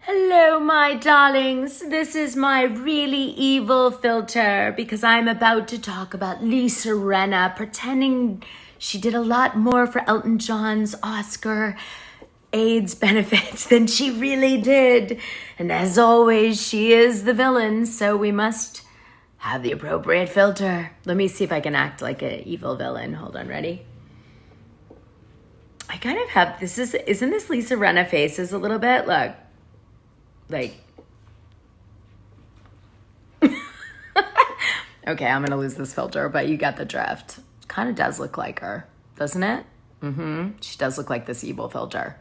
Hello, my darlings. This is my really evil filter because I'm about to talk about Lisa Rinna pretending she did a lot more for Elton John's Oscar AIDS benefit than she really did. And as always, she is the villain, so we must have the appropriate filter. Let me see if I can act like an evil villain. Hold on, ready? I kind of have, isn't this Lisa Rinna faces a little bit? Look. Like, okay, I'm gonna lose this filter, but you get the drift. It kind of does look like her, doesn't it? She does look like this evil filter.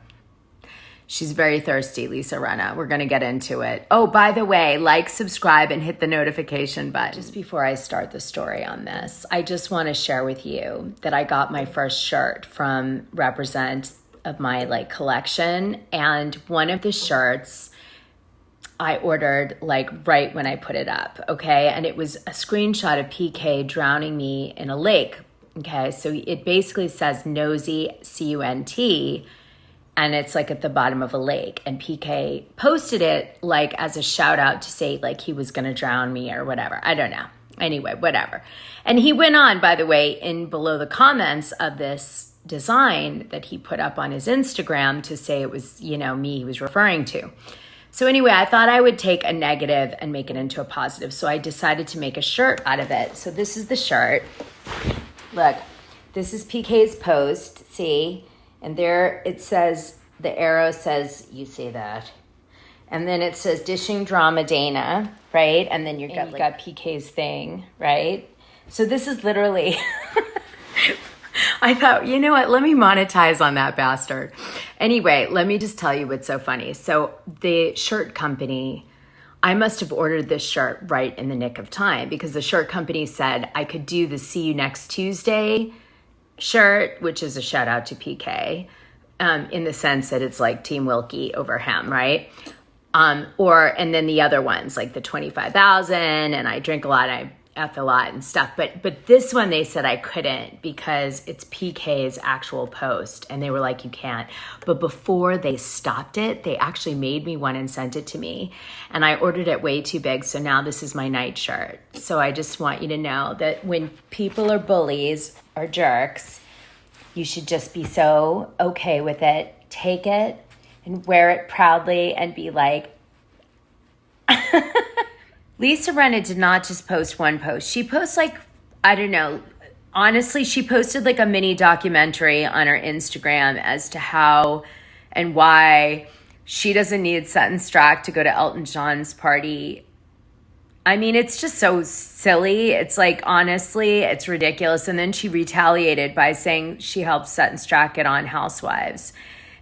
She's very thirsty, Lisa Rinna. We're gonna get into it. Oh, by the way, like, subscribe, and hit the notification button. Just before I start the story on this, I just want to share with you that I got my first shirt from Represent of my collection, and one of the shirts I ordered right when I put it up, okay? And it was a screenshot of PK drowning me in a lake, okay? So it basically says nosy, C-U-N-T, and it's at the bottom of a lake. And PK posted it as a shout out to say he was gonna drown me or whatever. I don't know. Anyway, whatever. And he went on, by the way, in below the comments of this design that he put up on his Instagram to say it was, me he was referring to. So anyway, I thought I would take a negative and make it into a positive. So I decided to make a shirt out of it. So this is the shirt. Look, this is PK's post, see? And there it says, the arrow says, you see that. And then it says dishing drama Dana, right? And then you've got PK's thing, right? So this is literally... I thought, you know what, let me monetize on that bastard. Anyway, let me just tell you what's so funny. So the shirt company, I must have ordered this shirt right in the nick of time because the shirt company said I could do the See You Next Tuesday shirt, which is a shout out to PK, in the sense that it's Team Wilkey over him, right? And then the other ones, the 25,000 and I drink a lot, I F a lot and stuff. But this one they said I couldn't because it's PK's actual post. And they were like, you can't. But before they stopped it, they actually made me one and sent it to me. And I ordered it way too big. So now this is my night shirt. So I just want you to know that when people are bullies or jerks, you should just be so okay with it. Take it and wear it proudly and be like, Lisa Rinna did not just post one post. She posts I don't know, honestly, she posted a mini documentary on her Instagram as to how and why she doesn't need Sutton Stracke to go to Elton John's party. I mean, it's just so silly. It's honestly, it's ridiculous. And then she retaliated by saying she helped Sutton Stracke get on Housewives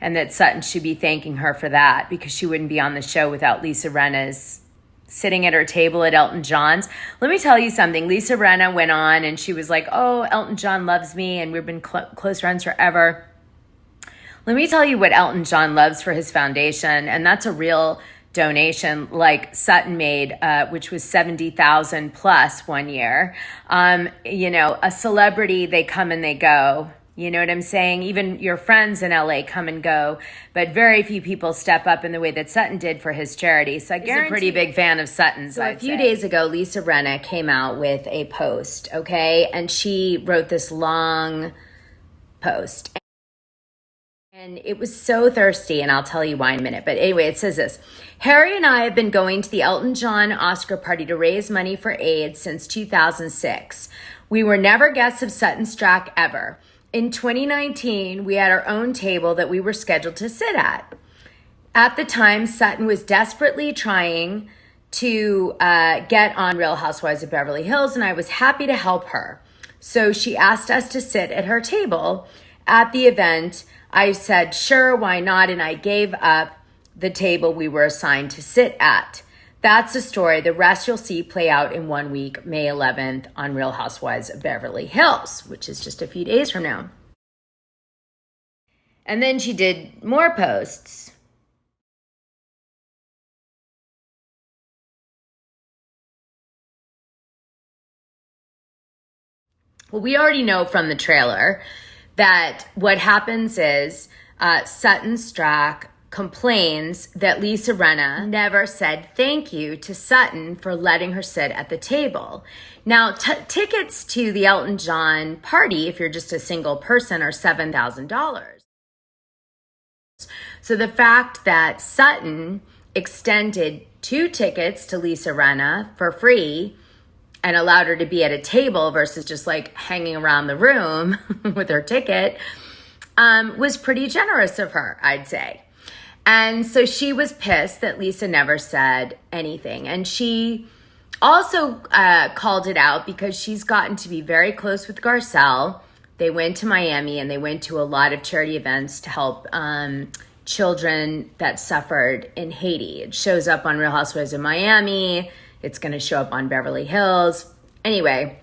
and that Sutton should be thanking her for that because she wouldn't be on the show without Lisa Rinna's sitting at her table at Elton John's. Let me tell you something. Lisa Rinna went on and she was like, oh, Elton John loves me and we've been close friends forever. Let me tell you what Elton John loves for his foundation, and that's a real donation Sutton made, which was 70,000 plus one year. A celebrity, they come and they go. You know what I'm saying? Even your friends in LA come and go, but very few people step up in the way that Sutton did for his charity. So I'm a pretty big fan of Sutton's. So a few days ago, Lisa Rinna came out with a post, okay? And she wrote this long post. And it was so thirsty, and I'll tell you why in a minute. But anyway, it says this. Harry and I have been going to the Elton John Oscar party to raise money for AIDS since 2006. We were never guests of Sutton Stracke ever. In 2019, we had our own table that we were scheduled to sit at. At the time, Sutton was desperately trying to get on Real Housewives of Beverly Hills, and I was happy to help her. So she asked us to sit at her table at the event. I said, sure, why not? And I gave up the table we were assigned to sit at. That's the story. The rest you'll see play out in 1 week, May 11th, on Real Housewives of Beverly Hills, which is just a few days from now. And then she did more posts. Well, we already know from the trailer that what happens is Sutton Stracke complains that Lisa Rinna never said thank you to Sutton for letting her sit at the table. Now, tickets to the Elton John party, if you're just a single person, are $7,000. So the fact that Sutton extended 2 tickets to Lisa Rinna for free and allowed her to be at a table versus just like hanging around the room with her ticket was pretty generous of her, I'd say. And so she was pissed that Lisa never said anything. And she also called it out because she's gotten to be very close with Garcelle. They went to Miami and they went to a lot of charity events to help children that suffered in Haiti. It shows up on Real Housewives of Miami. It's going to show up on Beverly Hills. Anyway,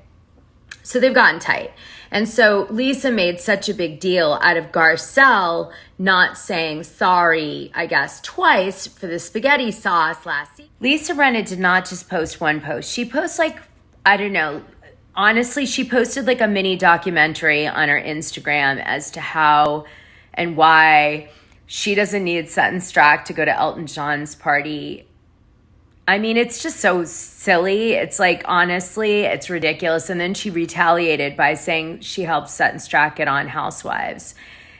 so they've gotten tight. And so Lisa made such a big deal out of Garcelle not saying sorry, I guess, twice for the spaghetti sauce last season. Lisa Rinna did not just post one post. She posts like, I don't know, honestly, she posted like a mini documentary on her Instagram as to how and why she doesn't need Sutton Stracke to go to Elton John's party. I mean, it's just so silly. It's like, honestly, it's ridiculous. And then she retaliated by saying she helped Sutton Stracke get on Housewives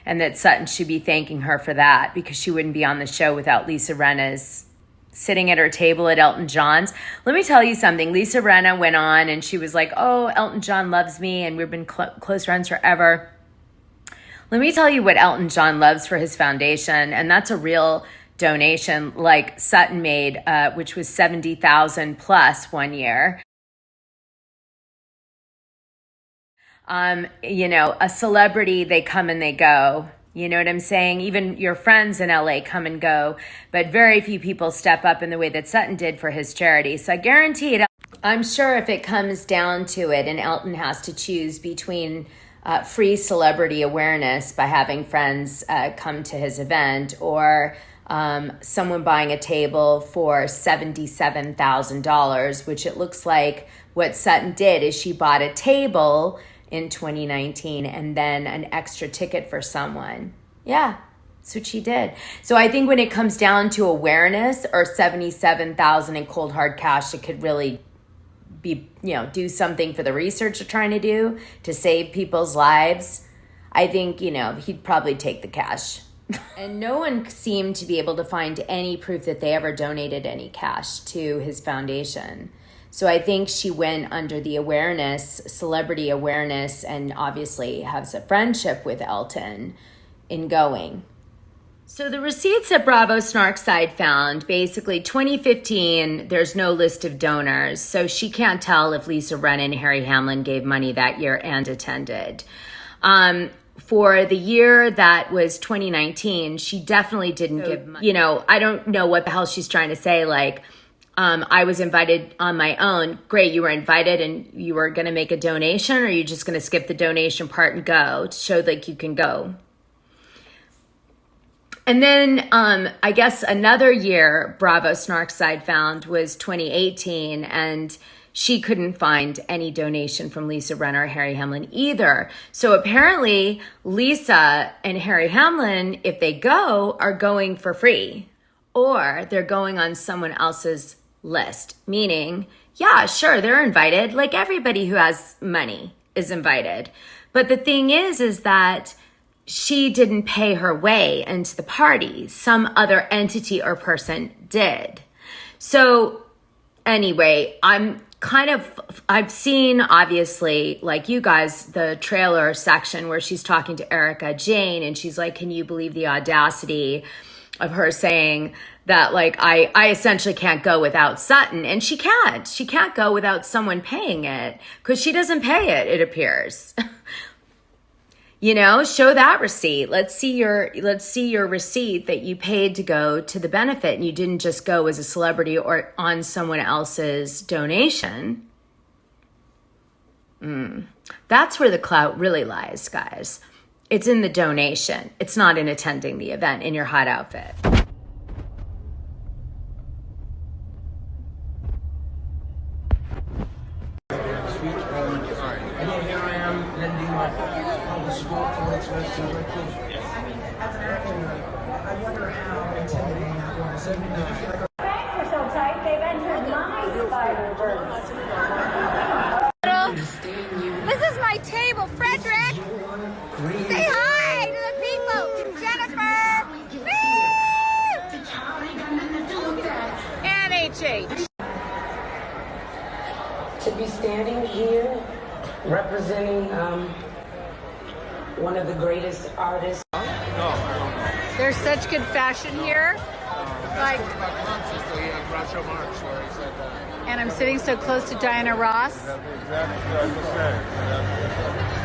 and that Sutton should be thanking her for that because she wouldn't be on the show without Lisa Rinna's sitting at her table at Elton John's. Let me tell you something. Lisa Rinna went on and she was like, oh, Elton John loves me and we've been close friends forever. Let me tell you what Elton John loves for his foundation, and that's a real donation like Sutton made, which was $70,000 plus one year. You know, a celebrity, they come and they go. You know what I'm saying? Even your friends in LA come and go, but very few people step up in the way that Sutton did for his charity. So I guarantee it. I'm sure if it comes down to it and Elton has to choose between free celebrity awareness by having friends come to his event or someone buying a table for $77,000, which it looks like what Sutton did is she bought a table in 2019 and then an extra ticket for someone. Yeah, that's what she did. So I think when it comes down to awareness or $77,000 in cold hard cash, it could really be, you know, do something for the research they're trying to do to save people's lives. I think, you know, he'd probably take the cash. And no one seemed to be able to find any proof that they ever donated any cash to his foundation. So I think she went under the awareness, celebrity awareness, and obviously has a friendship with Elton in going. So the receipts that Bravo Snarkside found, basically 2015, there's no list of donors. So she can't tell if Lisa Rinna and Harry Hamlin gave money that year and attended. For the year that was 2019, she definitely didn't give money. You know, I don't know what the hell she's trying to say. Like, I was invited on my own. Great, you were invited and you were going to make a donation, or are you just going to skip the donation part and go to show like you can go? And then I guess another year Bravo Snarkside found was 2018, and she couldn't find any donation from Lisa Rinna or Harry Hamlin either. So apparently Lisa and Harry Hamlin, if they go, are going for free, or they're going on someone else's list, meaning, yeah, sure, they're invited. Like everybody who has money is invited. But the thing is that she didn't pay her way into the party. Some other entity or person did. So anyway, I've seen, obviously, like you guys, the trailer section where she's talking to Erica Jane, and she's like, can you believe the audacity of her saying that, like, I essentially can't go without Sutton. And she can't go without someone paying it, because she doesn't pay it, it appears. You know, show that receipt. Let's see your receipt that you paid to go to the benefit and you didn't just go as a celebrity or on someone else's donation. That's where the clout really lies, guys. It's in the donation. It's not in attending the event in your hot outfit. Lending my public support towards Thanks are so tight, they've entered my Spider-Verse. This is my table, Frederick. Say hi to the people. Jennifer. And HH. To be standing here representing one of the greatest artists. There's such good fashion here. Like, and I'm sitting so close to Diana Ross. Exactly what I was saying.